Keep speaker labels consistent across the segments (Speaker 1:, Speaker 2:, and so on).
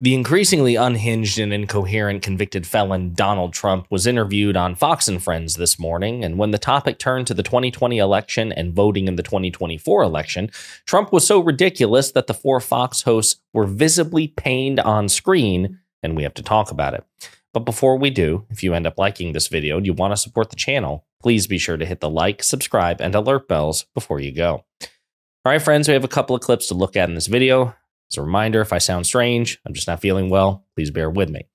Speaker 1: The increasingly unhinged and incoherent convicted felon Donald Trump was interviewed on Fox and Friends this morning, and when the topic turned to the 2020 election and voting in the 2024 election, Trump was so ridiculous that the four Fox hosts were visibly pained on screen, and we have to talk about it. But before we do, if you end up liking this video and you want to support the channel, please be sure to hit the like, subscribe, and alert bells before you go. All right, friends, we have a couple of clips to look at in this video. As a reminder, if I sound strange, I'm just not feeling well, please bear with me.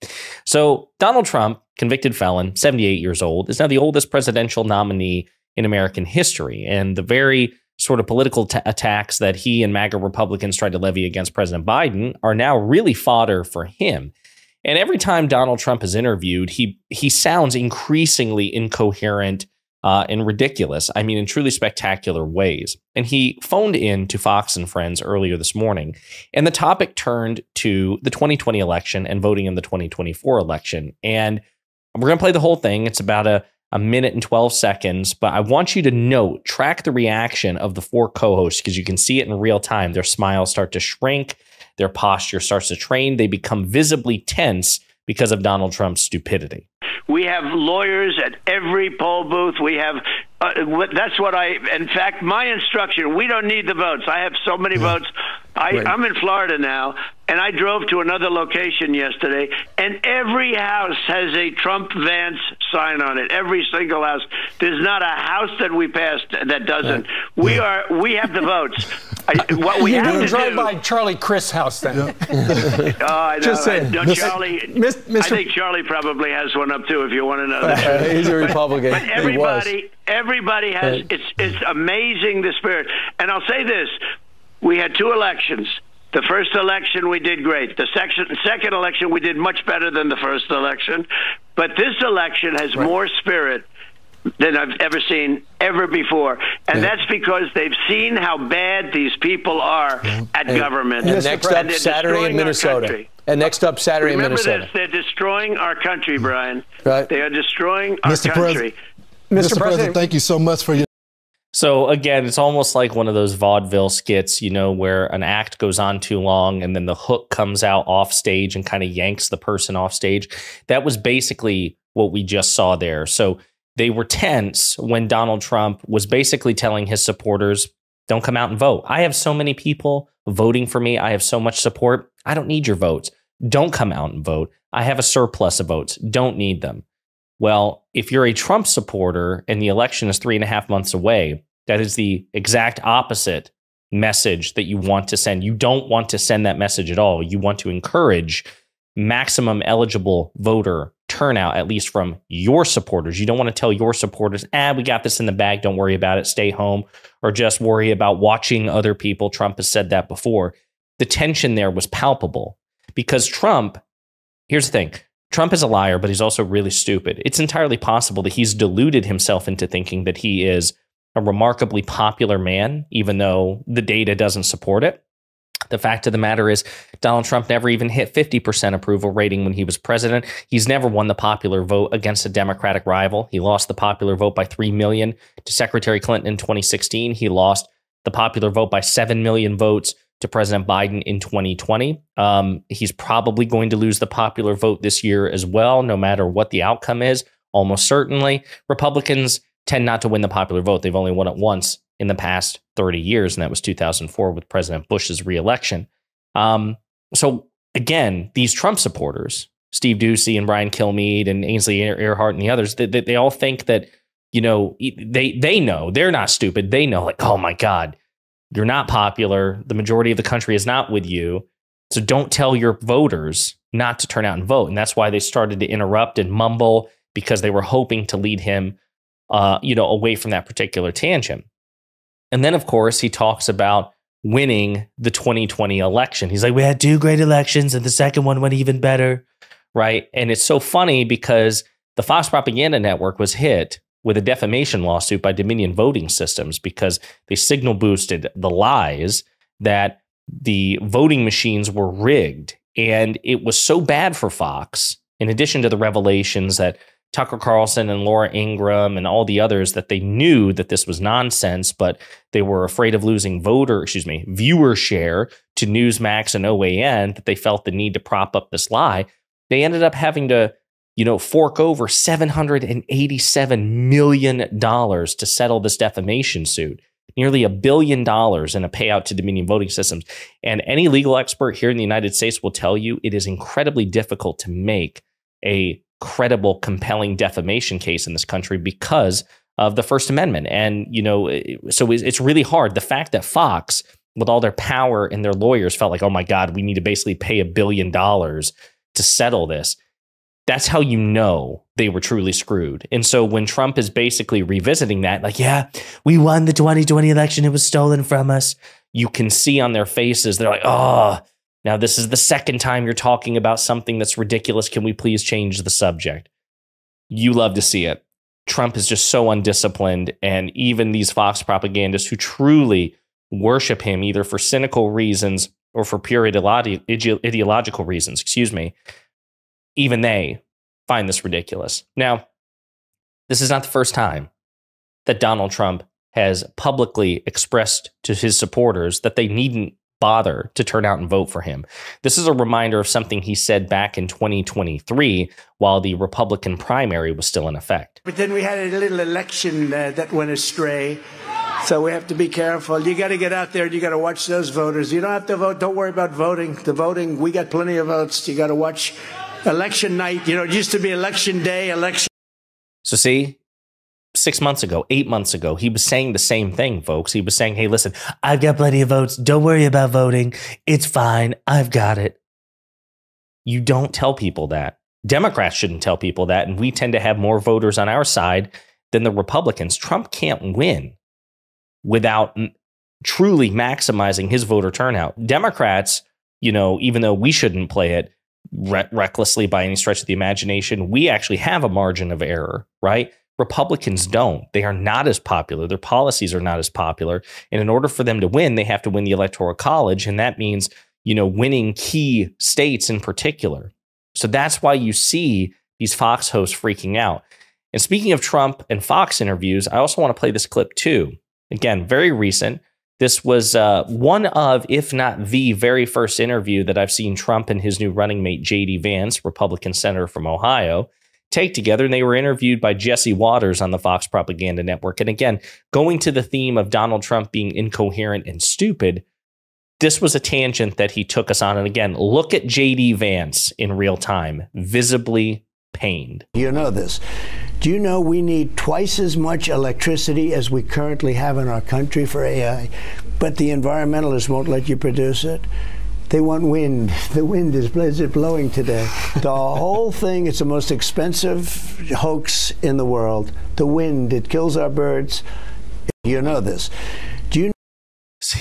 Speaker 1: So Donald Trump, convicted felon, 78 years old, is now the oldest presidential nominee in American history. And the very sort of political attacks that he and MAGA Republicans tried to levy against President Biden are now really fodder for him. And every time Donald Trump is interviewed, he sounds increasingly incoherent and ridiculous. I mean, in truly spectacular ways. And he phoned in to Fox and Friends earlier this morning, and the topic turned to the 2020 election and voting in the 2024 election. And we're going to play the whole thing. It's about a minute and 12 seconds, but I want you to track the reaction of the four co-hosts, because you can see it in real time. Their smiles start to shrink, their posture starts to strain, they become visibly tense because of Donald Trump's stupidity.
Speaker 2: We have lawyers at every poll booth. We have, that's what in fact, my instruction, we don't need the votes. I have so many votes. I'm in Florida now, and I drove to another location yesterday, and every house has a Trump Vance sign on it. Every single house. There's not a house that we passed that doesn't. We have the votes. What we have to
Speaker 3: drive
Speaker 2: do,
Speaker 3: by Charlie Crist's house then.
Speaker 2: I know.
Speaker 3: Just saying.
Speaker 2: Charlie, I think Charlie probably has one up too, if you want to know that.
Speaker 4: He's a Republican.
Speaker 2: But everybody has. It's amazing, the spirit. And I'll say this: we had two elections. The first election we did great. The second election we did much better than the first election. But this election has more spirit than I've ever seen ever before. And that's because they've seen how bad these people are at government.
Speaker 4: And next up Saturday in Minnesota. And next up Saturday in Minnesota.
Speaker 2: Remember this, they're destroying our country, Brian.
Speaker 4: Right.
Speaker 2: They are destroying our country.
Speaker 5: Mr. President, thank you so much for your...
Speaker 1: So again, it's almost like one of those vaudeville skits, you know, where an act goes on too long and then the hook comes out off stage and kind of yanks the person off stage. That was basically what we just saw there. So they were tense when Donald Trump was basically telling his supporters, don't come out and vote. I have so many people voting for me. I have so much support. I don't need your votes. Don't come out and vote. I have a surplus of votes. Don't need them. Well, if you're a Trump supporter and the election is 3.5 months away, that is the exact opposite message that you want to send. You don't want to send that message at all. You want to encourage maximum eligible voter turnout, at least from your supporters. You don't want to tell your supporters, we got this in the bag, don't worry about it, stay home, or just worry about watching other people. Trump has said that before. The tension there was palpable because Trump, here's the thing, Trump is a liar, but he's also really stupid. It's entirely possible that he's deluded himself into thinking that he is a remarkably popular man, even though the data doesn't support it. The fact of the matter is Donald Trump never even hit 50% approval rating when he was president. He's never won the popular vote against a Democratic rival. He lost the popular vote by 3 million to Secretary Clinton in 2016. He lost the popular vote by 7 million votes to President Biden in 2020. He's probably going to lose the popular vote this year as well, no matter what the outcome is, almost certainly. Republicans tend not to win the popular vote. They've only won it once in the past 30 years, and that was 2004 with President Bush's reelection. So again, these Trump supporters, Steve Doocy and Brian Kilmeade and Ainsley Earhart and the others, they all think that, you know, they know, they're not stupid. They know, like, oh my God, you're not popular. The majority of the country is not with you. So don't tell your voters not to turn out and vote. And that's why they started to interrupt and mumble, because they were hoping to lead him away from that particular tangent. And then, of course, he talks about winning the 2020 election. He's like, we had 2 great elections and the second one went even better, right? And it's so funny because the Fox Propaganda Network was hit with a defamation lawsuit by Dominion Voting Systems because they signal boosted the lies that the voting machines were rigged. And it was so bad for Fox, in addition to the revelations that Tucker Carlson and Laura Ingraham and all the others that they knew that this was nonsense, but they were afraid of losing viewer share to Newsmax and OAN, that they felt the need to prop up this lie. They ended up having to, fork over $787 million to settle this defamation suit. Nearly $1 billion in a payout to Dominion Voting Systems. And any legal expert here in the United States will tell you it is incredibly difficult to make a credible, compelling defamation case in this country because of the First Amendment. And, so it's really hard. The fact that Fox, with all their power and their lawyers, felt like, oh my God, we need to basically pay $1 billion to settle this. That's how they were truly screwed. And so when Trump is basically revisiting that, like, yeah, we won the 2020 election, it was stolen from us, you can see on their faces, they're like, oh, now this is the second time you're talking about something that's ridiculous. Can we please change the subject? You love to see it. Trump is just so undisciplined. And even these Fox propagandists who truly worship him, either for cynical reasons or for pure ideological reasons, even they find this ridiculous. Now, this is not the first time that Donald Trump has publicly expressed to his supporters that they needn't bother to turn out and vote for him. This is a reminder of something he said back in 2023 while the Republican primary was still in effect.
Speaker 3: But then we had a little election that went astray. So we have to be careful. You got to get out there and you got to watch those voters. You don't have to vote. Don't worry about voting. The voting, we got plenty of votes. You got to watch election night. It used to be election day,
Speaker 1: So see, 6 months ago, 8 months ago, he was saying the same thing, folks. He was saying, hey, listen, I've got plenty of votes. Don't worry about voting. It's fine. I've got it. You don't tell people that. Democrats shouldn't tell people that. And we tend to have more voters on our side than the Republicans. Trump can't win without truly maximizing his voter turnout. Democrats, even though we shouldn't play it recklessly by any stretch of the imagination, we actually have a margin of error, right? Republicans don't. They are not as popular. Their policies are not as popular. And in order for them to win, they have to win the Electoral College. And that means, winning key states in particular. So that's why you see these Fox hosts freaking out. And speaking of Trump and Fox interviews, I also want to play this clip too. Again, very recent. This was one of, if not the very first interview that I've seen Trump and his new running mate, J.D. Vance, Republican senator from Ohio, take together. And they were interviewed by Jesse Waters on the Fox Propaganda Network. And again, going to the theme of Donald Trump being incoherent and stupid, this was a tangent that he took us on. And again, look at J.D. Vance in real time, visibly pained.
Speaker 3: You know this. Do you know we need twice as much electricity as we currently have in our country for AI, but the environmentalists won't let you produce it? They want wind. The wind is blowing today. The whole thing, it's the most expensive hoax in the world. The wind, it kills our birds. You know this. Do you know?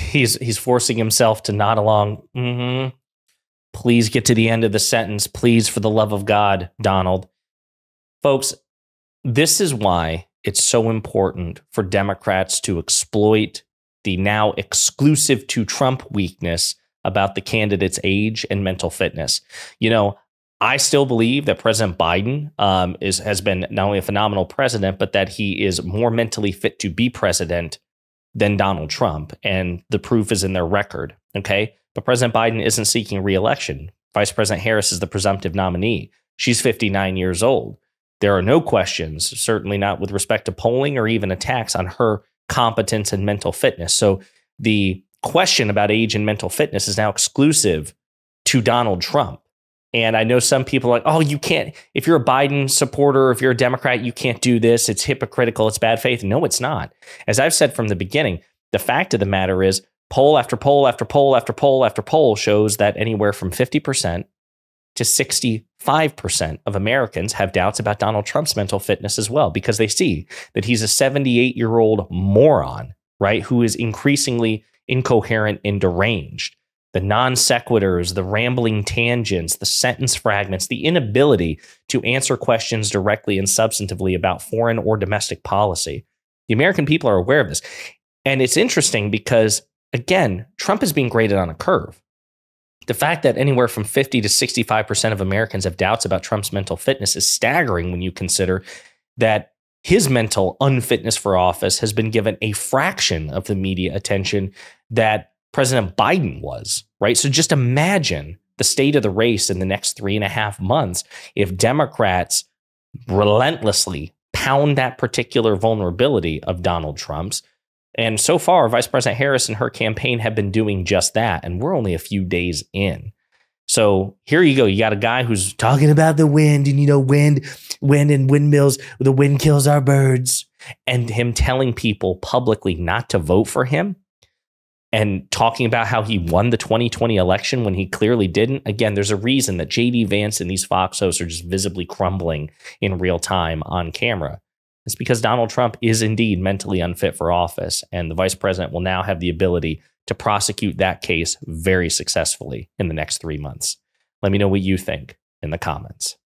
Speaker 1: He's forcing himself to nod along. Please get to the end of the sentence. Please, for the love of God, Donald. Folks, this is why it's so important for Democrats to exploit the now exclusive to Trump weakness about the candidate's age and mental fitness. I still believe that President Biden has been not only a phenomenal president, but that he is more mentally fit to be president than Donald Trump. And the proof is in their record. Okay. But President Biden isn't seeking re-election. Vice President Harris is the presumptive nominee. She's 59 years old. There are no questions, certainly not with respect to polling or even attacks on her competence and mental fitness. So the question about age and mental fitness is now exclusive to Donald Trump. And I know some people are like, oh, you can't, if you're a Biden supporter, if you're a Democrat, you can't do this. It's hypocritical. It's bad faith. No, it's not. As I've said from the beginning, the fact of the matter is poll after poll after poll after poll after poll shows that anywhere from 50% to 65% of Americans have doubts about Donald Trump's mental fitness as well, because they see that he's a 78-year-old moron, right, who is increasingly incoherent and deranged. The non sequiturs, the rambling tangents, the sentence fragments, the inability to answer questions directly and substantively about foreign or domestic policy. The American people are aware of this. And it's interesting because, again, Trump is being graded on a curve. The fact that anywhere from 50 to 65% of Americans have doubts about Trump's mental fitness is staggering when you consider that his mental unfitness for office has been given a fraction of the media attention that President Biden was, right? So just imagine the state of the race in the next 3.5 months if Democrats relentlessly pound that particular vulnerability of Donald Trump's. And so far, Vice President Harris and her campaign have been doing just that. And we're only a few days in. So here you go. You got a guy who's talking about the wind and, wind and windmills. The wind kills our birds. And him telling people publicly not to vote for him and talking about how he won the 2020 election when he clearly didn't. Again, there's a reason that J.D. Vance and these Fox hosts are just visibly crumbling in real time on camera. It's because Donald Trump is indeed mentally unfit for office, and the vice president will now have the ability to prosecute that case very successfully in the next 3 months. Let me know what you think in the comments.